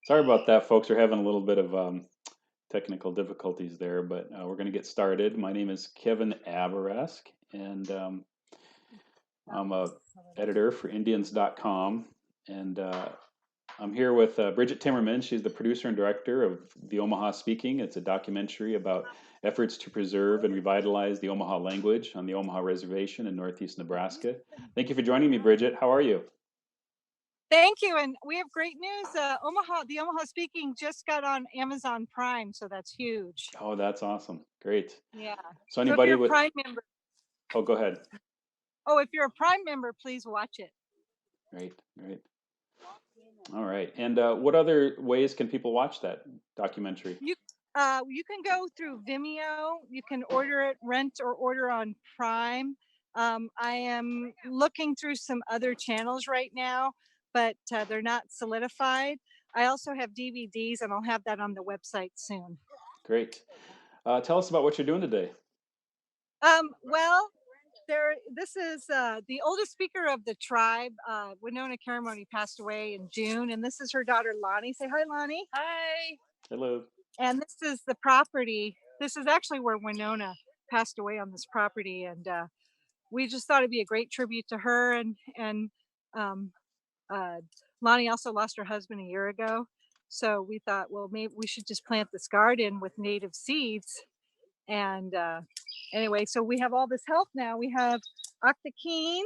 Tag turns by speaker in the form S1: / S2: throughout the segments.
S1: Sorry about that, folks. We're having a little bit of technical difficulties there, but we're going to get started. My name is Kevin Averesk, and I'm a editor for Indians.com, and I'm here with Brigitte Timmerman. She's the producer and director of the Omaha Speaking. It's a documentary about efforts to preserve and revitalize the Omaha language on the Omaha Reservation in northeast Nebraska. Thank you for joining me, Brigitte. How are you?
S2: Thank you, and we have great news. The Omaha Speaking just got on Amazon Prime, so that's huge.
S1: Oh, that's awesome. Great.
S2: Yeah.
S1: So
S2: So if
S1: anybody
S2: you're a
S1: with,
S2: Prime member,
S1: oh, go ahead.
S2: if you're a Prime member, please watch it.
S1: Great, great. All right. And what other ways can people watch that documentary?
S2: You can go through Vimeo. You can rent or order on Prime. I am looking through some other channels right now, but they're not solidified. I also have DVDs, and I'll have that on the website soon.
S1: Great. Tell us about what you're doing today.
S2: Well, this is the oldest speaker of the tribe. Winona Ceremony passed away in June, and this is her daughter Lonnie. Say hi, Lonnie.
S3: Hi.
S1: Hello.
S2: And this is the property. This is actually where Winona passed away, on this property, and we just thought it'd be a great tribute to her. And um, Lonnie also lost her husband a year ago, so we thought, well, maybe we should just plant this garden with native seeds. And anyway, so we have all this help now. We have Akta Keen,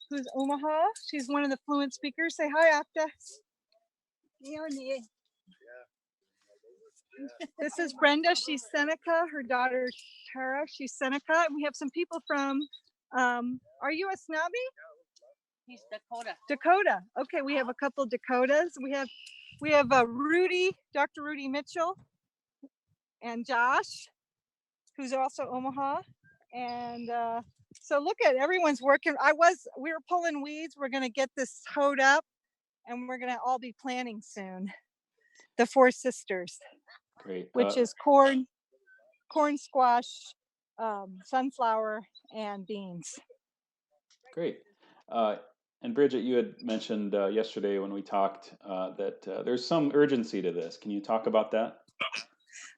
S2: who's Omaha. She's one of the fluent speakers. Say hi, Akta. This is Brenda. She's Seneca. Her daughter Tara. She's Seneca. And we have some people from. Are you a Snobby?
S3: He's Dakota.
S2: Dakota. Okay, we have a couple Dakotas. We have Rudy, Dr. Rudy Mitchell, and Josh, who's also Omaha. And so look at everyone's working. We were pulling weeds. We're gonna get this hoed up, and we're gonna all be planting soon. The Four Sisters.
S1: Great.
S2: Which is corn, squash, sunflower, and beans.
S1: Great. And Bridget, you had mentioned yesterday when we talked that there's some urgency to this. Can you talk about that?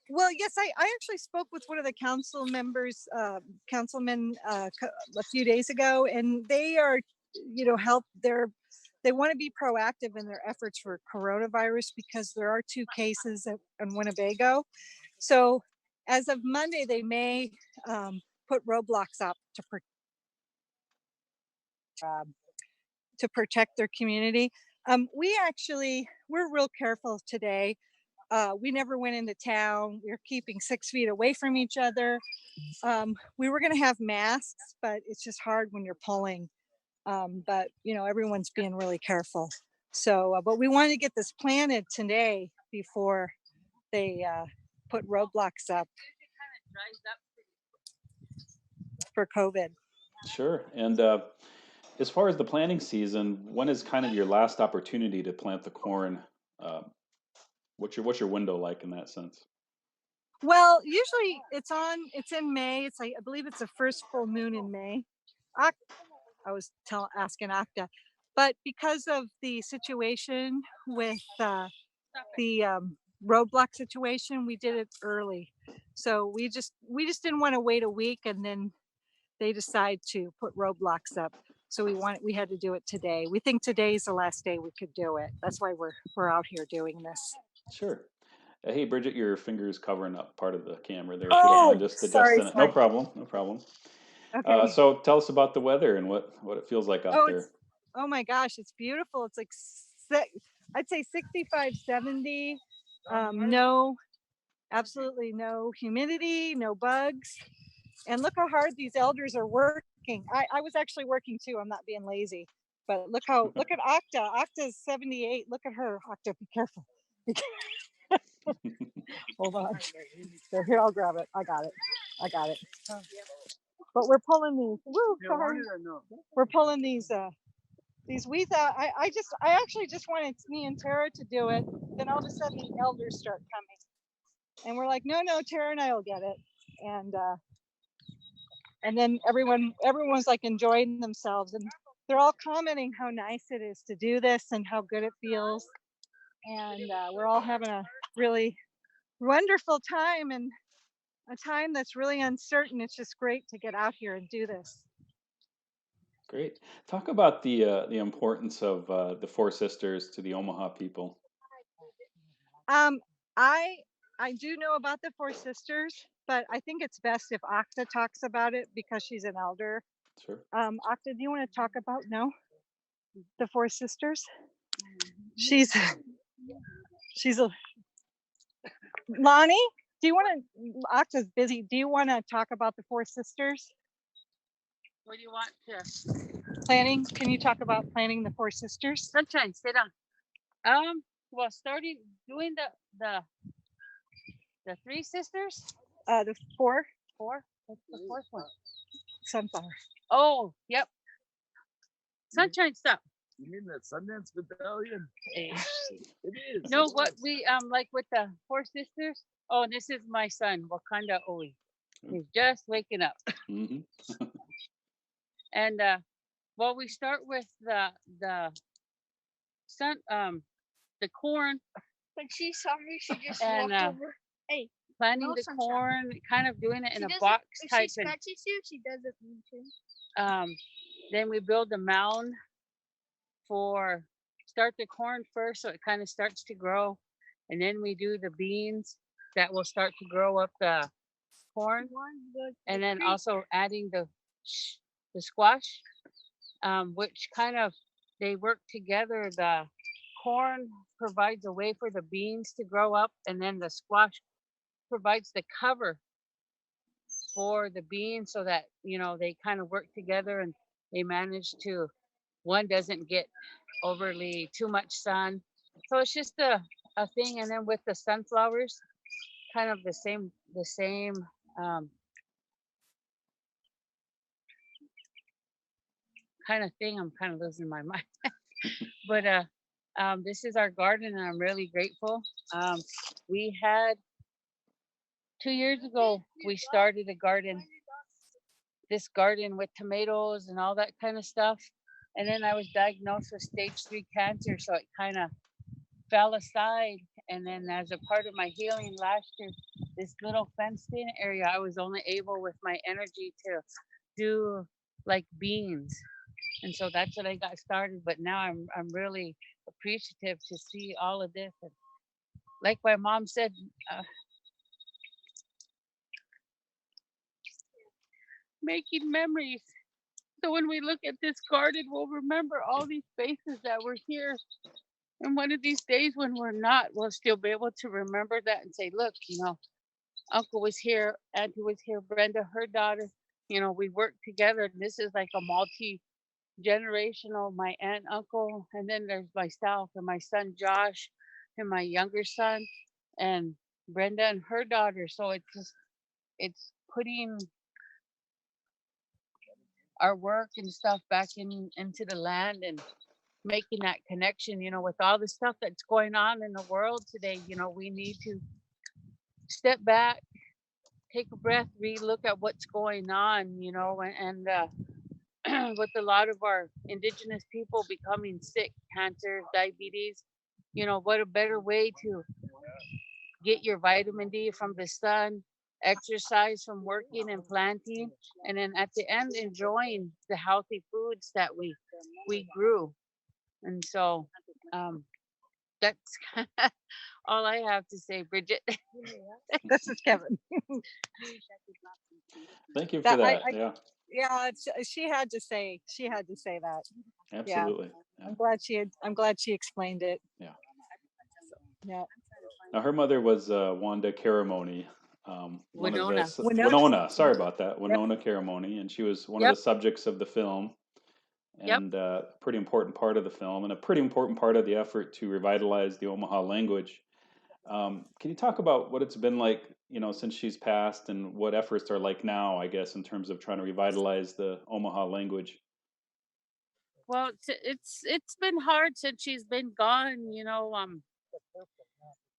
S2: Well, yes, I actually spoke with one of the councilmen, a few days ago, and they are, they want to be proactive in their efforts for coronavirus, because there are 2 cases in Winnebago. So as of Monday, they may put roadblocks up to protect their community. We're real careful today. We never went into town. We're keeping 6 feet away from each other. We were going to have masks, but it's just hard when you're pulling. But everyone's being really careful. So, but we wanted to get this planted today before they put roadblocks up for COVID.
S1: Sure. And as far as the planting season, when is kind of your last opportunity to plant the corn? What's your window like in that sense?
S2: Well, usually it's in May. I believe it's the first full moon in May. I was asking Akta, but because of the situation with the roadblock situation, we did it early. So we just didn't want to wait a week, and then they decide to put roadblocks up. So we had to do it today. We think today's the last day we could do it. That's why we're out here doing this.
S1: Sure. Hey, Bridget, your finger's covering up part of the camera there.
S2: Oh,
S1: if you don't mind just adjusting
S2: sorry.
S1: it. No problem. No problem.
S2: Okay.
S1: So tell us about the weather and what it feels like out there.
S2: Oh my gosh, it's beautiful. It's like I'd say 65, 70. Absolutely no humidity, no bugs. And look how hard these elders are working. I was actually working too. I'm not being lazy. But look at Akta. Akta's 78. Look at her. Akta, be careful. Hold on. Here, I'll grab it. I got it. But we're pulling these. Woo, sorry. We're pulling these weeds out. I actually just wanted me and Tara to do it. Then all of a sudden the elders start coming. And we're like, no, Tara and I will get it. And then everyone's like enjoying themselves, and they're all commenting how nice it is to do this and how good it feels. and we're all having a really wonderful time, and a time that's really uncertain. It's just great to get out here and do this.
S1: Great. Talk about the importance of the Four Sisters to the Omaha people.
S2: Um, I I do know about the Four Sisters, but I think it's best if Akta talks about it because she's an elder.
S1: Sure.
S2: Akta, do you want to talk about the Four Sisters? She's she's a Lonnie. Do you want to? Akta's busy. Do you want to talk about the Four Sisters
S3: What do you want to?
S2: planning? Can you talk about planning the Four Sisters?
S3: Sunshine, sit down. Well, starting doing the three sisters.
S2: The four
S3: Four. What's the fourth one?
S2: sunflower.
S3: Oh, yep. Sunshine stuff.
S4: You mean that Sundance Rebellion?
S3: Eh,
S4: It is.
S3: No,
S4: it
S3: what
S4: is.
S3: we like with the four sisters. Oh, and this is my son, Wakanda Owi. He's just waking up.
S1: Hmm.
S3: And well, we start with the sun, the corn,
S5: But she's sorry, she just
S3: And,
S5: walked over. Hey,
S3: planting
S5: No,
S3: the
S5: Sunshine.
S3: corn, kind of doing it in
S5: she
S3: a
S5: doesn't-
S3: box
S5: if
S3: type,
S5: she scratches you, she doesn't mean to.
S3: then we build a mound for start the corn first, so it kind of starts to grow, and then we do the beans that will start to grow up the corn, and then also adding the squash, which kind of they work together. The corn provides a way for the beans to grow up, and then the squash provides the cover for the beans, so that they kind of work together, and they manage to one doesn't get overly too much sun. So it's just a thing. And then with the sunflowers, kind of the same kind of thing. I'm kind of losing my mind. But this is our garden, and I'm really grateful. We had 2 years ago we started this garden with tomatoes and all that kind of stuff. And then I was diagnosed with stage 3 cancer, so it kind of fell aside. And then as a part of my healing last year, this little fenced in area, I was only able with my energy to do like beans. And so that's what I got started. But now I'm really appreciative to see all of this. And like my mom said, making memories. So when we look at this garden, we'll remember all these faces that were here. And one of these days when we're not, we'll still be able to remember that and say, look, Uncle was here, Auntie was here, Brenda, her daughter, we worked together. This is like a multi-generational, my aunt, uncle, and then there's myself and my son Josh and my younger son and Brenda and her daughter. So it's putting our work and stuff back into the land and making that connection, with all the stuff that's going on in the world today. We need to step back, take a breath, relook at what's going on, and with a lot of our indigenous people becoming sick, cancer, diabetes, what a better way to get your vitamin D from the sun, exercise from working and planting, and then at the end enjoying the healthy foods that we grew. And so that's all I have to say, Bridget.
S2: This is Kevin.
S1: Thank you for
S2: That
S1: that.
S2: I
S1: Yeah,
S2: yeah, she had to say that.
S1: absolutely. Yeah.
S2: I'm glad she explained it.
S1: Yeah.
S2: Yeah.
S1: Now her mother was Wanda Caramoni, one of
S3: Winona.
S1: the
S2: Winona.
S1: Winona. Sorry about that, Winona Caramoni, and she was one of
S3: Yep.
S1: the subjects of the film,
S3: Yep.
S1: and a pretty important part of the film, and a pretty important part of the effort to revitalize the Omaha language. Can you talk about what it's been like, since she's passed, and what efforts are like now, I guess, in terms of trying to revitalize the Omaha language?
S3: Well, it's been hard since she's been gone,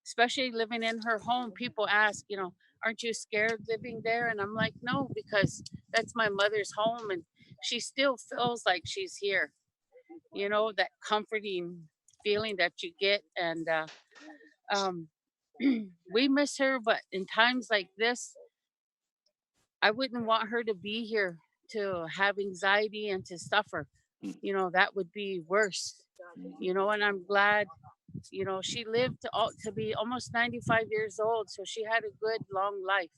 S3: especially living in her home. People ask, aren't you scared living there? And I'm like, no, because that's my mother's home, and she still feels like she's here. That comforting feeling that you get. And um, we miss her, but in times like this, I wouldn't want her to be here to have anxiety and to suffer.
S1: Mm,
S3: That would be worse.
S1: mhm,
S3: And I'm glad, she lived to be almost 95 years old. So she had a good long life.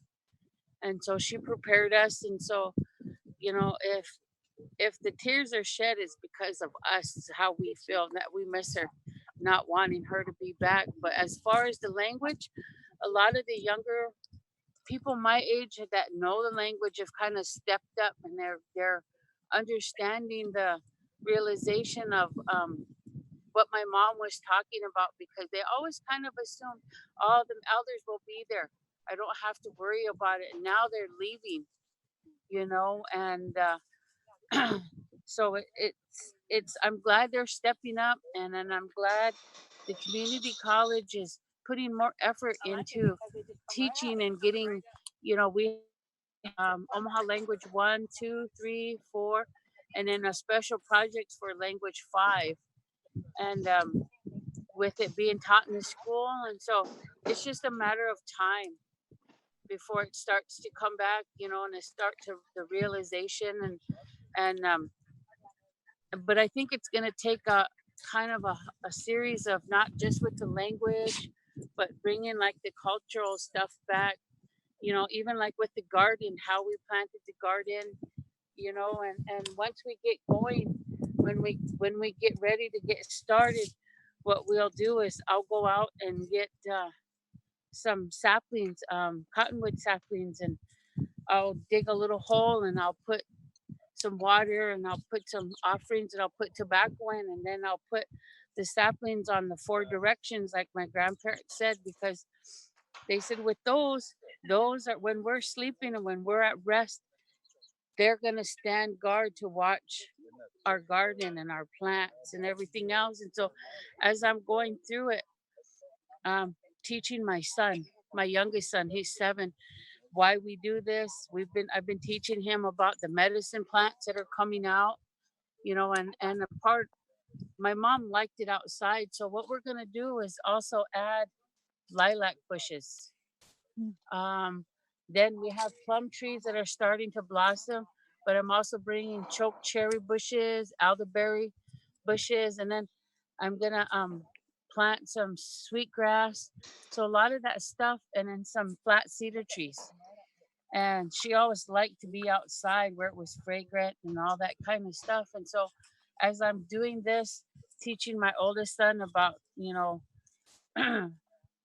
S3: And so she prepared us. And so, if the tears are shed, it's because of us, how we feel that we miss her, not wanting her to be back. But as far as the language, a lot of the younger people my age that know the language have kind of stepped up, and they're understanding the realization of what my mom was talking about, because they always kind of assumed all the elders will be there. I don't have to worry about it. And now they're leaving, and so it's I'm glad they're stepping up, and then I'm glad the community college is putting more effort into teaching and getting, we Omaha language 1, 2, 3, 4, and then a special projects for language 5, and with it being taught in the school. And so it's just a matter of time before it starts to come back, and it start to the realization. And but I think it's going to take a kind of a series of, not just with the language, but bringing like the cultural stuff back, even like with the garden, how we planted the garden, and once we get going, when we get ready to get started, what we'll do is I'll go out and get some saplings, cottonwood saplings, and I'll dig a little hole, and I'll put some water, and I'll put some offerings, and I'll put tobacco in, and then I'll put the saplings on the four directions, like my grandparents said, because they said with those are when we're sleeping and when we're at rest, they're gonna stand guard to watch our garden and our plants and everything else. And so as I'm going through it, teaching my son, my youngest son, he's 7, why we do this. I've been teaching him about the medicine plants that are coming out, and a part, my mom liked it outside. So what we're gonna do is also add lilac bushes.
S2: Mm.
S3: Then we have plum trees that are starting to blossom, but I'm also bringing choke cherry bushes, elderberry bushes, and then I'm gonna plant some sweetgrass. So a lot of that stuff, and then some flat cedar trees. And she always liked to be outside where it was fragrant and all that kind of stuff. And so as I'm doing this, teaching my oldest son about,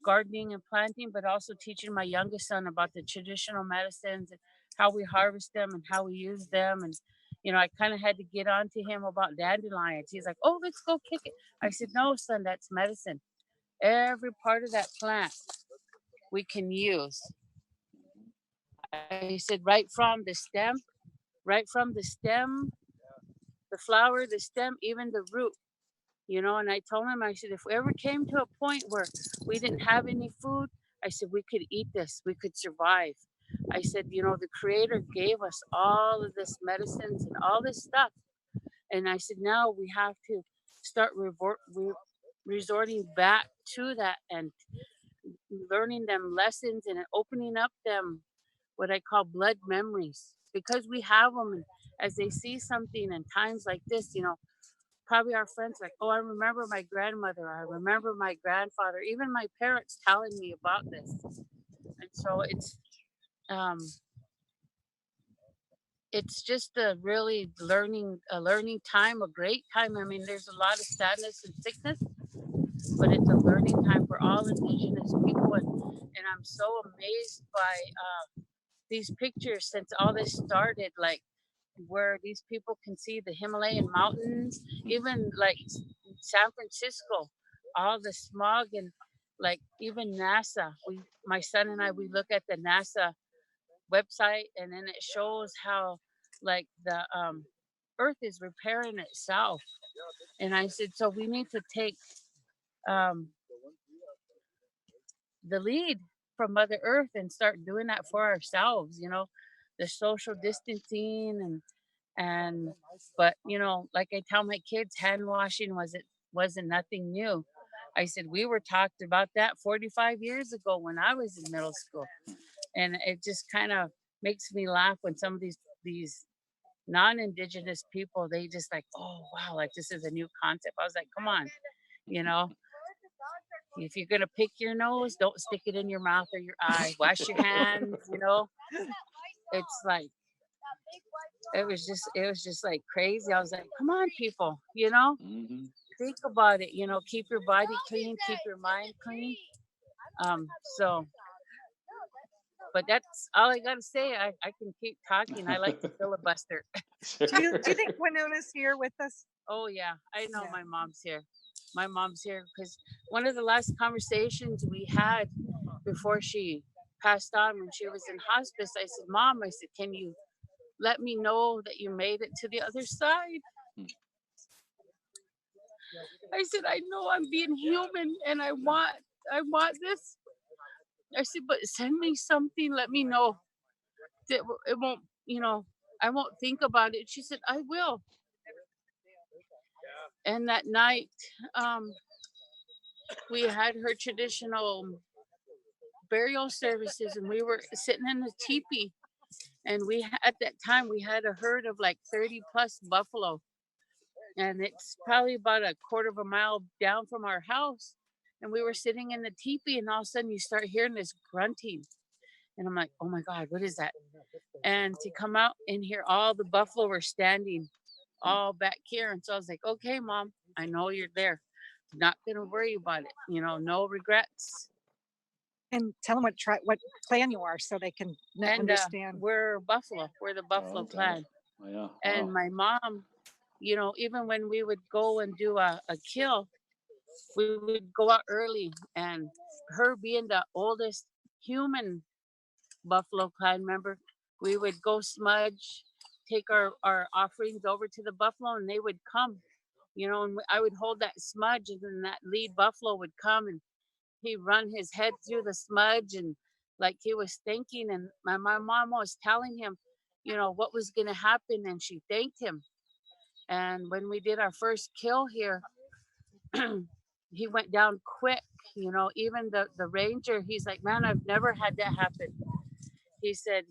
S3: gardening and planting, but also teaching my youngest son about the traditional medicines and how we harvest them and how we use them. And, I kind of had to get on to him about dandelions. He's like, oh, let's go kick it. I said, no, son, that's medicine. Every part of that plant we can use. I said, right from the stem, the flower, the stem, even the root. And I told him, I said, if we ever came to a point where we didn't have any food, I said, we could eat this, we could survive. I said, the creator gave us all of this medicines and all this stuff. And I said, now we have to start resorting back to that, and learning them lessons, and opening up them, what I call blood memories, because we have them. And as they see something in times like this, probably our friends like, oh, I remember my grandmother, I remember my grandfather, even my parents telling me about this. And so um it's just a really learning time, a great time. I mean, there's a lot of sadness and sickness, but it's a learning time for all indigenous people. And I'm so amazed by these pictures since all this started, like where these people can see the Himalayan mountains, even like San Francisco, all the smog, and like even NASA. My son and I, we look at the NASA website, and then it shows how like the Earth is repairing itself. And I said, so we need to take um, the lead from Mother Earth and start doing that for ourselves. The social distancing, and but like I tell my kids, hand washing wasn't nothing new. I said, we were talked about that 45 years ago when I was in middle school. And it just kind of makes me laugh when some of these non-indigenous people, they just like, oh wow, like this is a new concept. I was like, come on, you know, if you're gonna pick your nose, don't stick it in your mouth or your eye. Wash your hands, you know. It's like it was just like crazy. I was like, come on, people, you know,
S1: Hmm.
S3: think about it, you know, keep your body clean, keep your mind clean. Um, so but that's all I gotta say. I can keep talking. I like to filibuster.
S2: Do you
S1: Sure.
S2: think Winona's here with us?
S3: Oh yeah, I know
S2: Yeah.
S3: my mom's here. My mom's here because one of the last conversations we had before she passed on when she was in hospice, I said, Mom, I said, can you let me know that you made it to the other side? I said, I know I'm being human and I want this. I said, but send me something, let me know that it won't, you know, I won't think about it. She said, I will. And that night, um, we had her traditional burial services and we were sitting in the teepee and at that time we had a herd of like 30 plus buffalo and it's probably about a quarter of a mile down from our house and we were sitting in the teepee and all of a sudden you start hearing this grunting and I'm like, oh my god, what is that? And to come out and hear all the buffalo were standing all back here, and so I was like, okay mom, I know you're there, not gonna worry about it, you know, no regrets.
S2: And tell them what clan you are so they can
S3: And
S2: understand.
S3: we're buffalo, we're the
S1: Oh,
S3: buffalo
S1: got it.
S3: clan.
S1: Oh, yeah.
S3: And
S1: Wow.
S3: my mom, you know, even when we would go and do a kill, we would go out early. And her being the oldest human buffalo clan member, we would go smudge, take our offerings over to the buffalo, and they would come, you know, and I would hold that smudge, and then that lead buffalo would come and he run his head through the smudge and like he was thinking and my mom was telling him, you know, what was going to happen and she thanked him. And when we did our first kill here, he went down quick, you know, even the ranger, he's like, man, I've never had that happen. He said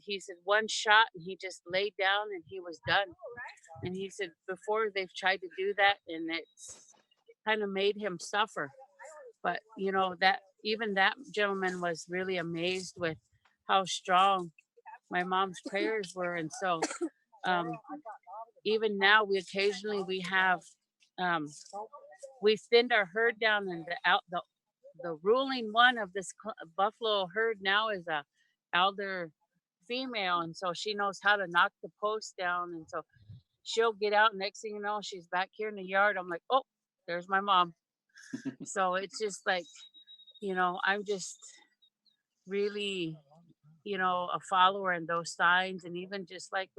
S3: one shot and he just laid down and he was done. And he said before they've tried to do that and it's kind of made him suffer. But you know that even that gentleman was really amazed with how strong my mom's prayers were. And so um, even now we have um, we thinned our herd down and the ruling one of this buffalo herd now is a elder female, and so she knows how to knock the post down, and so she'll get out. Next thing you know, she's back here in the yard. I'm like, oh, there's my mom. So it's just like, you know, I'm just really, you know, a follower in those signs. And even just like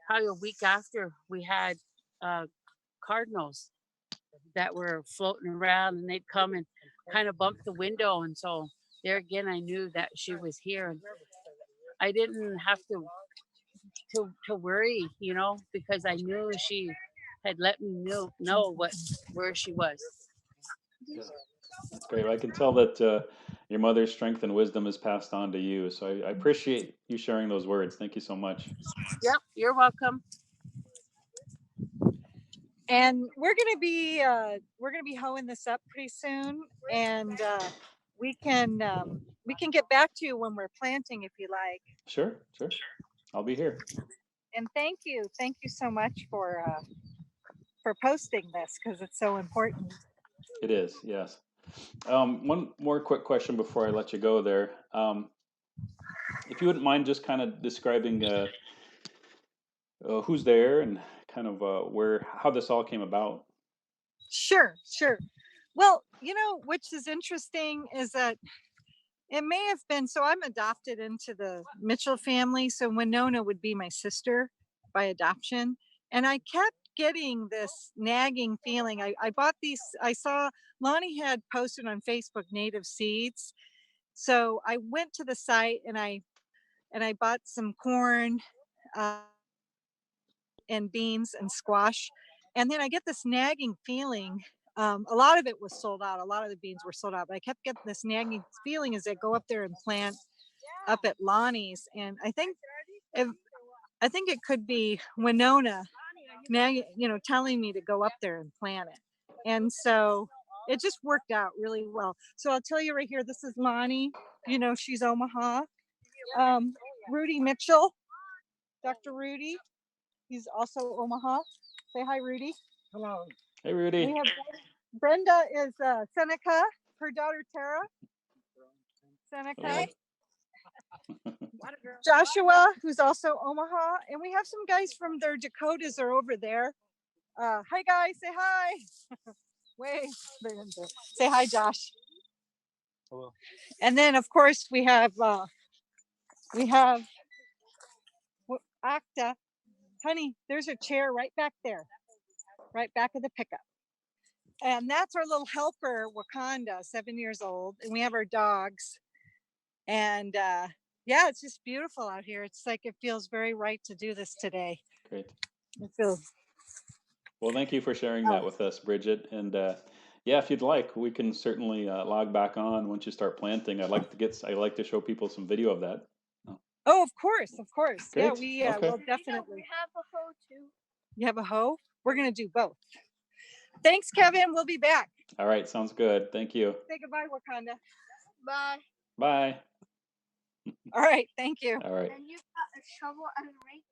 S3: probably a week after we had uh cardinals that were floating around and they'd come and kind of bump the window. And so there again I knew that she was here and I didn't have to worry, you know, because I knew she had let me know what where she was.
S1: Yeah, that's great. I can tell that your mother's strength and wisdom is passed on to you. So I appreciate you sharing those words. Thank you so much.
S3: Yep, you're welcome.
S2: And we're gonna be hoeing this up pretty soon, and we can get back to you when we're planting if you like.
S1: Sure, sure. I'll be here.
S2: And thank you so much for posting this because it's so important.
S1: It is, yes. One more quick question before I let you go there. If you wouldn't mind just kind of describing who's there and kind of how this all came about.
S2: Sure, sure. Well, which is interesting is that it may have been so I'm adopted into the Mitchell family, so Winona would be my sister by adoption. And I kept getting this nagging feeling. I bought these, I saw Lonnie had posted on Facebook native seeds. So I went to the site and I bought some corn uh, and beans and squash. And then I get this nagging feeling. A lot of it was sold out. A lot of the beans were sold out, but I kept getting this nagging feeling as I go up there and plant up at Lonnie's. And I think it could be Winona telling me to go up there and plant it. And so it just worked out really well. So I'll tell you right here, this is Lonnie. She's Omaha. Rudy Mitchell, Dr. Rudy. He's also Omaha. Say hi, Rudy.
S4: Hello.
S1: Hey, Rudy.
S2: We have Brenda is Seneca. Her daughter Tara. Seneca. Joshua, who's also Omaha, and we have some guys from their Dakotas are over there. Hi guys, say hi. Wave. Say hi, Josh.
S4: Hello.
S2: And then of course we have Acta. Honey, there's a chair right back there, right back of the pickup. And that's our little helper, Wakanda, 7 years old. And we have our dogs. And yeah, it's just beautiful out here. It's like it feels very right to do this today.
S1: Great.
S2: It feels.
S1: Well, thank you for sharing that with us, Brigitte. And yeah, if you'd like, we can certainly log back on once you start planting. I'd like to show people some video of that.
S2: Oh, of course, of course.
S1: Great.
S2: Yeah, we
S1: Okay.
S2: will definitely.
S5: We have a hoe too.
S2: You have a hoe? We're gonna do both. Thanks, Kevin. We'll be back.
S1: All right, sounds good. Thank you.
S2: Say goodbye, Wakanda.
S5: Bye.
S1: Bye.
S2: All right, thank you.
S1: All right.
S5: And you got a shovel and a rake.